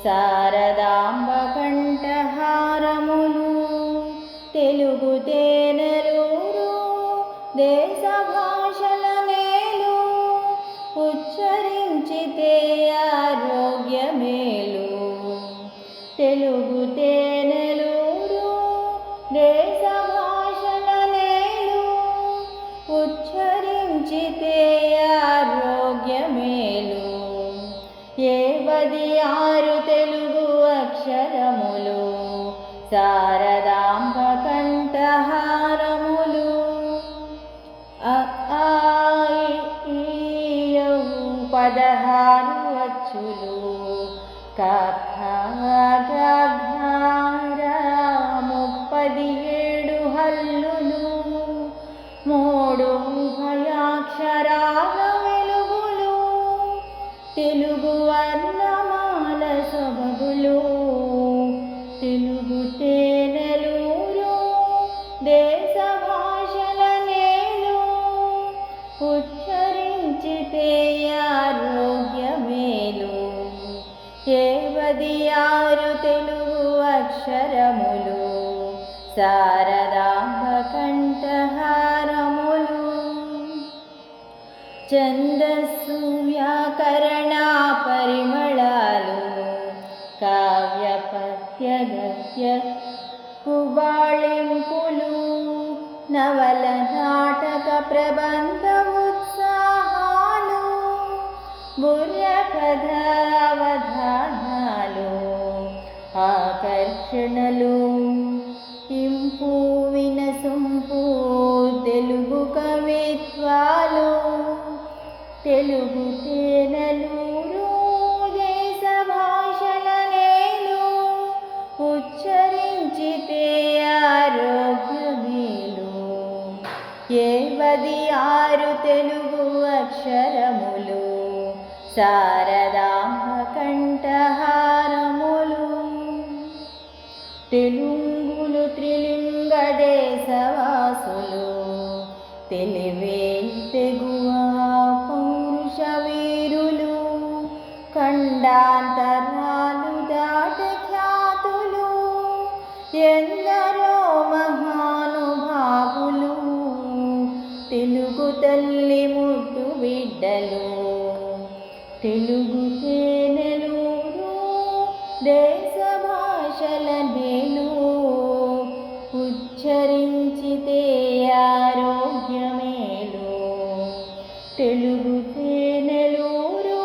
శారదాంబ కంఠహారములు తెలుగు తేనెలూరు దేశ భాషల నేలు ఉచ్చరించితే ఆరోగ్యమేలు తెలుగు తేనెలూరు దేశ భాషల నేలు ఉచ్చరించితే ఆరోగ్యమేలు 76 తెలుగు అక్షరములు శారదాంబ కంఠహారములు అ ఆ ఇ ఈ 16 అచ్చులు క ఖ గ ఘ ర 37 హల్లులు 3 ఉభయాక్షరాల వెలుగులు తెలుగు వర్ణమాల సొబగులు తెలుగు తేనెలూరు దేశ భాషల నేలు ఉచ్చరించితే ఆరోగ్యమేలు 76 తెలుగు అక్షరములు శారదాంబ కంఠహారములు ఛందస్సు వ్యాకరణ పరిమళాలు కావ్య పద్య గద్య కుబాళింపులు నవల నాటక ప్రబంధ ఉత్సాహాలు బుర్ర కథ అవధానాలు ఆకర్షణలు ఇంపు వినసొంపు తెలుగు కవిత్వాలు తెలుగు తేనెలూరు దేశ భాషల నేలు ఉచ్చరించితే ఆరోగ్యమేలు 76 తెలుగు అక్షరములు శారదాంబ కంఠహారములు తెలుగులు త్రిలింగ దేశవాసులు తెలివే తెగువ పౌరుష వీరులు ఖండాంతరాలు దాటి ఖ్యాతులు ఎందరో మహానుభావులు తెలుగు తల్లి ముద్దు బిడ్డలు తెలుగు తేనెలూరు దేశ భాషల నేలు ఉచ్చరించితే ఆరోగ్యమేలు తెలుగు తేనెలూరు